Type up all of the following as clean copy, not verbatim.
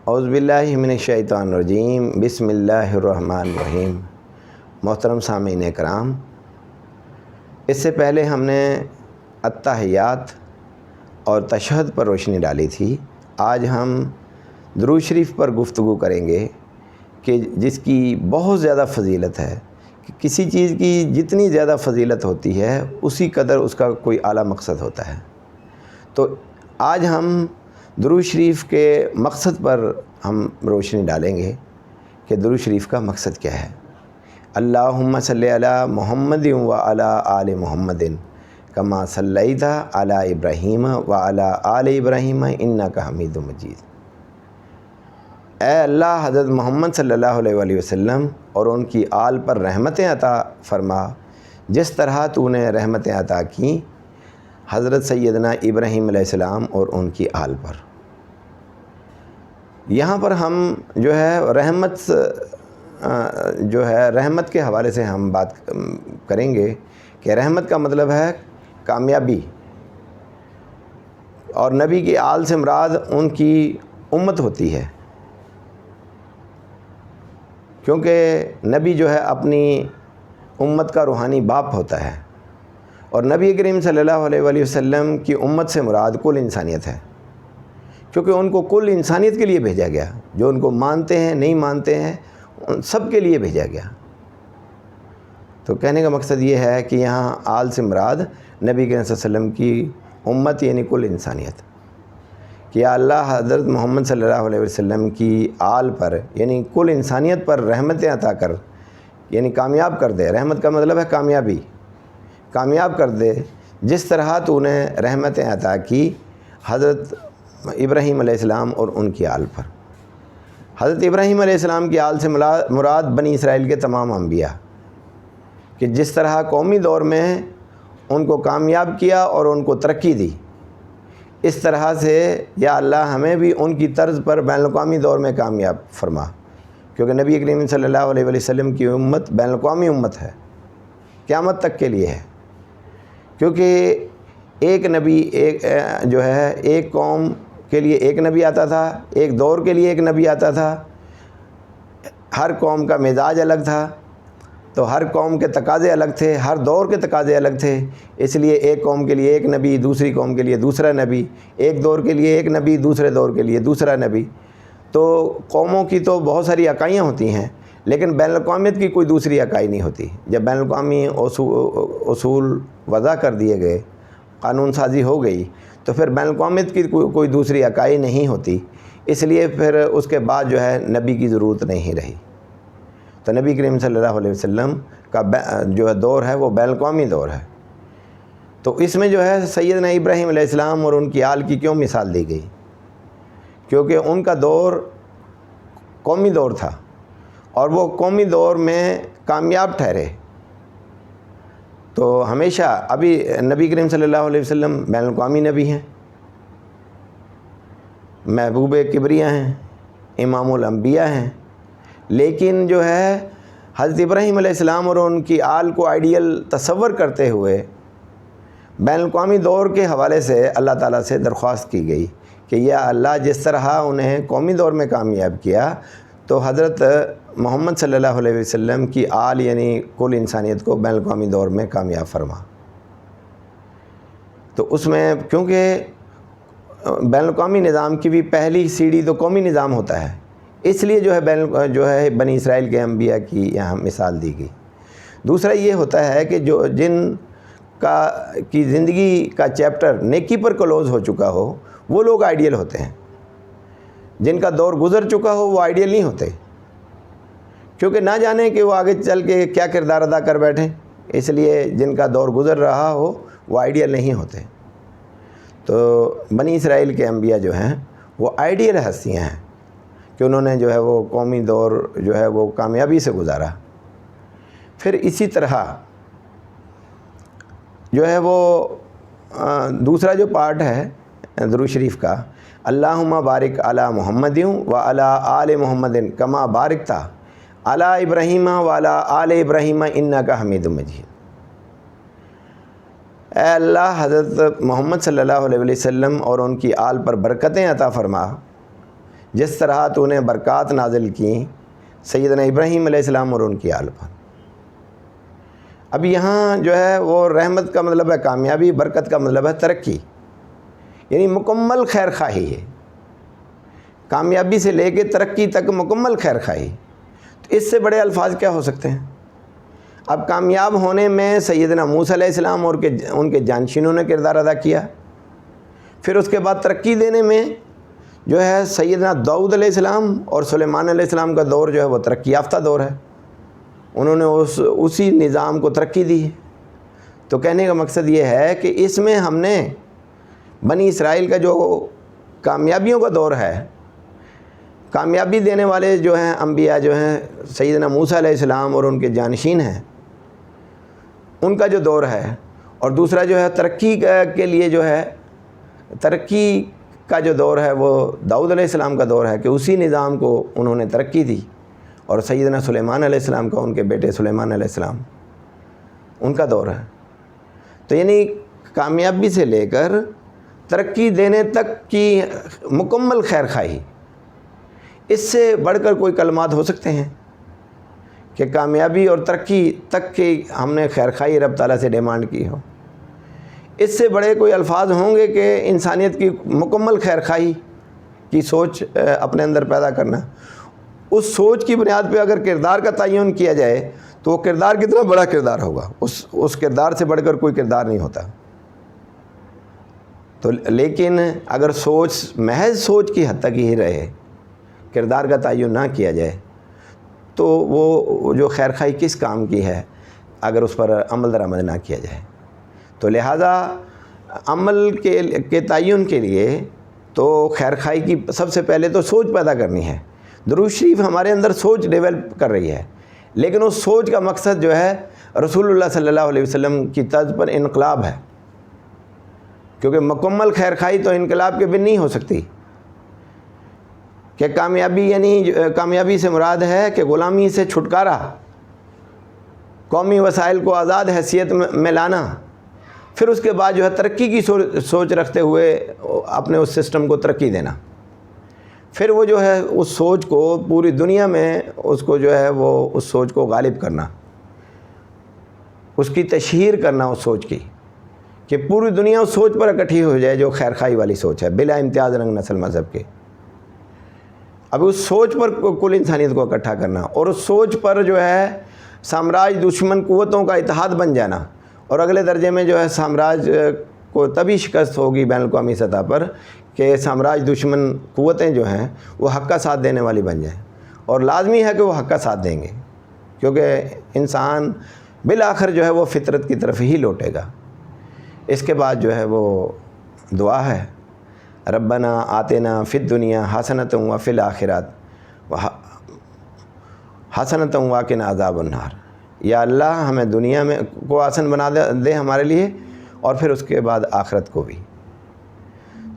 اعوذ باللہ من الشیطان الرجیم، بسم اللہ الرحمن الرحیم۔ محترم سامعین کرام، اس سے پہلے ہم نے التحیات اور تشہد پر روشنی ڈالی تھی۔ آج ہم درود شریف پر گفتگو کریں گے کہ جس کی بہت زیادہ فضیلت ہے کہ کسی چیز کی جتنی زیادہ فضیلت ہوتی ہے اسی قدر اس کا کوئی اعلیٰ مقصد ہوتا ہے۔ تو آج ہم درود شریف کے مقصد پر ہم روشنی ڈالیں گے کہ درود شریف کا مقصد کیا ہے۔ اللہم صلی علی محمد و علی آل محمد کما صلیت علی ابراہیم و علی آل ابراہیم انک حمید مجید۔ اے اللہ، حضرت محمد صلی اللہ علیہ وآلہ وسلم اور ان کی آل پر رحمتیں عطا فرما جس طرح تو نے رحمتیں عطا کیں حضرت سیدنا ابراہیم علیہ السلام اور ان کی آل پر۔ یہاں پر ہم رحمت کے حوالے سے ہم بات کریں گے کہ رحمت کا مطلب ہے کامیابی، اور نبی کی آل سے مراد ان کی امت ہوتی ہے، کیونکہ نبی اپنی امت کا روحانی باپ ہوتا ہے، اور نبی کریم صلی اللہ علیہ وآلہ وسلم کی امت سے مراد کل انسانیت ہے، کیونکہ ان کو کل انسانیت کے لیے بھیجا گیا، جو ان کو مانتے ہیں نہیں مانتے ہیں ان سب کے لیے بھیجا گیا۔ تو کہنے کا مقصد یہ ہے کہ یہاں آل سے مراد نبی کریم صلی اللہ علیہ وسلم کی امت یعنی کل انسانیت، کہ یا اللہ حضرت محمد صلی اللہ علیہ وسلم کی آل پر یعنی کل انسانیت پر رحمتیں عطا کر، یعنی کامیاب کر دے۔ رحمت کا مطلب ہے کامیابی، کامیاب کر دے جس طرح تو نے رحمتیں عطا کی حضرت ابراہیم علیہ السلام اور ان کی آل پر۔ حضرت ابراہیم علیہ السلام کی آل سے مراد بنی اسرائیل کے تمام انبیاء، کہ جس طرح قومی دور میں ان کو کامیاب کیا اور ان کو ترقی دی، اس طرح سے یا اللہ ہمیں بھی ان کی طرز پر بین الاقوامی دور میں کامیاب فرما، کیونکہ نبی کریم صلی اللہ علیہ وسلم کی امت بین الاقوامی امت ہے، قیامت تک کے لیے ہے، کیونکہ ایک نبی ایک قوم کے لیے ایک نبی آتا تھا، ایک دور کے لیے ایک نبی آتا تھا، ہر قوم کا مزاج الگ تھا، تو ہر قوم کے تقاضے الگ تھے، ہر دور کے تقاضے الگ تھے، اس لیے ایک قوم کے لیے ایک نبی، دوسری قوم کے لیے دوسرا نبی، ایک دور کے لیے ایک نبی، دوسرے دور کے لیے دوسرا نبی۔ تو قوموں کی تو بہت ساری اکائیاں ہوتی ہیں، لیکن بین الاقوامیت کی کوئی دوسری اکائی نہیں ہوتی۔ جب بین الاقوامی اصول وضع کر دیے گئے، قانون سازی ہو گئی، تو پھر بین الاقوامیت کی کوئی دوسری اکائی نہیں ہوتی، اس لیے پھر اس کے بعد نبی کی ضرورت نہیں رہی۔ تو نبی کریم صلی اللہ علیہ وسلم کا دور ہے وہ بین الاقوامی دور ہے۔ تو اس میں سیدنا ابراہیم علیہ السلام اور ان کی آل کی کیوں مثال دی گئی؟ کیونکہ ان کا دور قومی دور تھا، اور وہ قومی دور میں کامیاب ٹھہرے۔ تو ہمیشہ ابھی نبی کریم صلی اللہ علیہ وسلم بین الاقوامی نبی ہیں، محبوب کبریاء ہیں، امام الانبیاء ہیں، لیکن حضرت ابراہیم علیہ السلام اور ان کی آل کو آئیڈیل تصور کرتے ہوئے بین الاقوامی دور کے حوالے سے اللہ تعالیٰ سے درخواست کی گئی کہ یا اللہ جس طرح انہیں قومی دور میں کامیاب کیا، تو حضرت محمد صلی اللہ علیہ وسلم کی آل یعنی کل انسانیت کو بین الاقوامی دور میں کامیاب فرما۔ تو اس میں کیونکہ بین الاقوامی نظام کی بھی پہلی سیڑھی تو قومی نظام ہوتا ہے، اس لیے بنی اسرائیل کے انبیاء کی یہاں مثال دی گئی۔ دوسرا یہ ہوتا ہے کہ جن کی زندگی کا چیپٹر نیکی پر کلوز ہو چکا ہو وہ لوگ آئیڈیل ہوتے ہیں، جن کا دور گزر چکا ہو وہ آئیڈیل نہیں ہوتے، کیونکہ نہ جانے کہ وہ آگے چل کے کیا کردار ادا کر بیٹھیں، اس لیے جن کا دور گزر رہا ہو وہ آئیڈیل نہیں ہوتے۔ تو بنی اسرائیل کے انبیاء ہیں وہ آئیڈیل ہستیاں ہیں کہ انہوں نے وہ قومی دور وہ کامیابی سے گزارا۔ پھر اسی طرح وہ دوسرا پارٹ ہے درود شریف کا، اللہم بارک علی محمد و علی آل محمد کما بارکتا علی ابراہیم و علی آل ابراہیم انک حمید مجید۔ اے اللہ حضرت محمد صلی اللہ علیہ وسلم اور ان کی آل پر برکتیں عطا فرما جس طرح تو نے برکات نازل کی سیدنا ابراہیم علیہ السلام اور ان کی آل پر۔ اب یہاں جو ہے وہ رحمت کا مطلب ہے کامیابی، برکت کا مطلب ہے ترقی، یعنی مکمل خیر خواہی ہے، کامیابی سے لے کے ترقی تک مکمل خیر خواہی۔ تو اس سے بڑے الفاظ کیا ہو سکتے ہیں؟ اب کامیاب ہونے میں سیدنا موسیٰ علیہ السلام اور ان کے جانشینوں نے کردار ادا کیا، پھر اس کے بعد ترقی دینے میں جو ہے سیدنا داؤد علیہ السلام اور سلیمان علیہ السلام کا دور جو ہے وہ ترقی یافتہ دور ہے، انہوں نے اسی نظام کو ترقی دی ہے۔ تو کہنے کا مقصد یہ ہے کہ اس میں ہم نے بنی اسرائیل کا جو کامیابیوں کا دور ہے، کامیابی دینے والے جو ہیں انبیاء جو ہیں سیدنا موسیٰ علیہ السلام اور ان کے جانشین ہیں، ان کا جو دور ہے، اور دوسرا جو ہے ترقی کے لیے جو ہے ترقی کا جو دور ہے وہ داؤد علیہ السلام کا دور ہے کہ اسی نظام کو انہوں نے ترقی دی، اور سیدنا سلیمان علیہ السلام کا، ان کے بیٹے سلیمان علیہ السلام، ان کا دور ہے۔ تو یعنی کامیابی سے لے کر ترقی دینے تک کی مکمل خیر خواہی، اس سے بڑھ کر کوئی کلمات ہو سکتے ہیں کہ کامیابی اور ترقی تک کی ہم نے خیر خواہی رب تعالیٰ سے ڈیمانڈ کی ہو؟ اس سے بڑے کوئی الفاظ ہوں گے کہ انسانیت کی مکمل خیر خواہی کی سوچ اپنے اندر پیدا کرنا؟ اس سوچ کی بنیاد پہ اگر کردار کا تعین کیا جائے تو وہ کردار کتنا بڑا کردار ہوگا، اس کردار سے بڑھ کر کوئی کردار نہیں ہوتا۔ تو لیکن اگر سوچ محض سوچ کی حد تک ہی رہے، کردار کا تعین نہ کیا جائے، تو وہ جو خیر خواہی کس کام کی ہے اگر اس پر عمل درآمد نہ کیا جائے؟ تو لہٰذا عمل کے تعین کے لیے تو خیر خواہی کی سب سے پہلے تو سوچ پیدا کرنی ہے۔ درود شریف ہمارے اندر سوچ ڈیولپ کر رہی ہے، لیکن اس سوچ کا مقصد جو ہے رسول اللہ صلی اللہ علیہ وسلم کی طرز پر انقلاب ہے، کیونکہ مکمل خیر خواہی تو انقلاب کے بن نہیں ہو سکتی۔ کہ کامیابی یعنی کامیابی سے مراد ہے کہ غلامی سے چھٹکارا، قومی وسائل کو آزاد حیثیت میں لانا، پھر اس کے بعد جو ہے ترقی کی سوچ رکھتے ہوئے اپنے اس سسٹم کو ترقی دینا، پھر وہ جو ہے اس سوچ کو پوری دنیا میں اس کو جو ہے وہ اس سوچ کو غالب کرنا، اس کی تشہیر کرنا اس سوچ کی، کہ پوری دنیا اس سوچ پر اکٹھی ہو جائے جو خیر خواہی والی سوچ ہے، بلا امتیاز رنگ نسل مذہب کے۔ اب اس سوچ پر کل انسانیت کو اکٹھا کرنا، اور اس سوچ پر جو ہے سامراج دشمن قوتوں کا اتحاد بن جانا، اور اگلے درجے میں جو ہے سامراج کو تبھی شکست ہوگی بین الاقوامی سطح پر کہ سامراج دشمن قوتیں جو ہیں وہ حق کا ساتھ دینے والی بن جائیں، اور لازمی ہے کہ وہ حق کا ساتھ دیں گے، کیونکہ انسان بالآخر جو ہے وہ فطرت کی طرف ہی لوٹے گا۔ اس کے بعد جو ہے وہ دعا ہے، ربنا آتنا فی الدنیا حسنۃ وفی الآخرۃ حسنۃ وقنا عذاب النار۔ یا اللہ ہمیں دنیا میں کو آسن بنا دے ہمارے لیے، اور پھر اس کے بعد آخرت کو بھی۔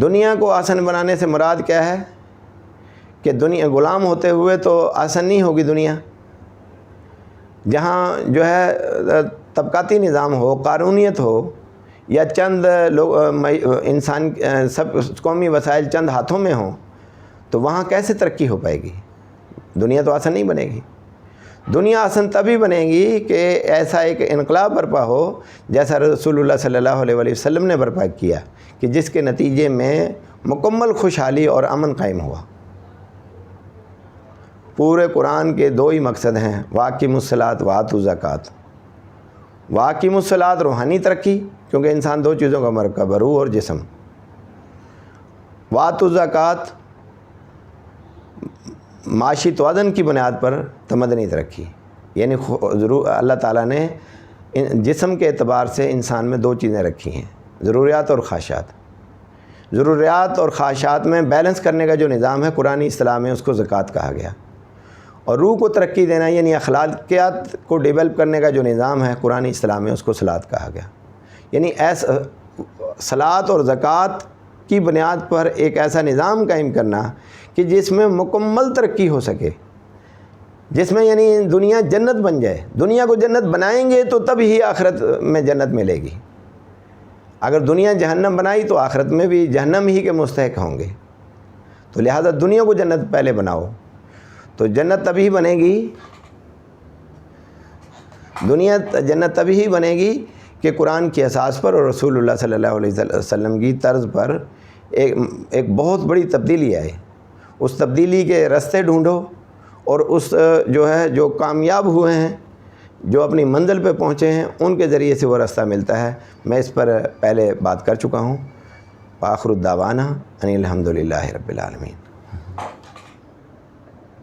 دنیا کو آسن بنانے سے مراد کیا ہے کہ دنیا غلام ہوتے ہوئے تو آسن نہیں ہوگی دنیا، جہاں جو ہے طبقاتی نظام ہو، قانونیت ہو، یا چند لوگ انسان سب قومی وسائل چند ہاتھوں میں ہوں، تو وہاں کیسے ترقی ہو پائے گی؟ دنیا تو آسن نہیں بنے گی۔ دنیا آسن تبھی بنے گی کہ ایسا ایک انقلاب برپا ہو جیسا رسول اللہ صلی اللہ علیہ وسلم نے برپا کیا، کہ جس کے نتیجے میں مکمل خوشحالی اور امن قائم ہوا۔ پورے قرآن کے دو ہی مقصد ہیں، واقیم الصلاۃ وآتوا الزکوٰۃ۔ واقیم الصلاۃ روحانی ترقی، کیونکہ انسان دو چیزوں کا مرکب ہے، روح اور جسم۔ وآتوا الزکوٰۃ معاشی توازن کی بنیاد پر تمدنی ترقی، یعنی اللہ تعالیٰ نے جسم کے اعتبار سے انسان میں دو چیزیں رکھی ہیں، ضروریات اور خواہشات۔ ضروریات اور خواہشات میں بیلنس کرنے کا جو نظام ہے قرآنی اصطلاح میں اس کو زکوٰۃ کہا گیا، اور روح کو ترقی دینا یعنی اخلاقیات کو ڈیولپ کرنے کا جو نظام ہے قرآنی اصطلاح میں اس کو صلاۃ کہا گیا۔ یعنی صلاۃ اور زکوٰۃ کی بنیاد پر ایک ایسا نظام قائم کرنا کہ جس میں مکمل ترقی ہو سکے، جس میں یعنی دنیا جنت بن جائے۔ دنیا کو جنت بنائیں گے تو تب ہی آخرت میں جنت ملے گی، اگر دنیا جہنم بنائی تو آخرت میں بھی جہنم ہی کے مستحق ہوں گے۔ تو لہٰذا دنیا کو جنت پہلے بناؤ. تو جنت تبھی بنے گی، جنت تبھی بنے گی کہ قرآن کی اساس پر اور رسول اللہ صلی اللہ علیہ وسلم کی طرز پر ایک بہت بڑی تبدیلی آئے. اس تبدیلی کے راستے ڈھونڈو، اور اس جو کامیاب ہوئے ہیں، جو اپنی منزل پہ پہنچے ہیں، ان کے ذریعے سے وہ راستہ ملتا ہے. میں اس پر پہلے بات کر چکا ہوں. آخر الدعوانا ان الحمد للہ رب العالمین.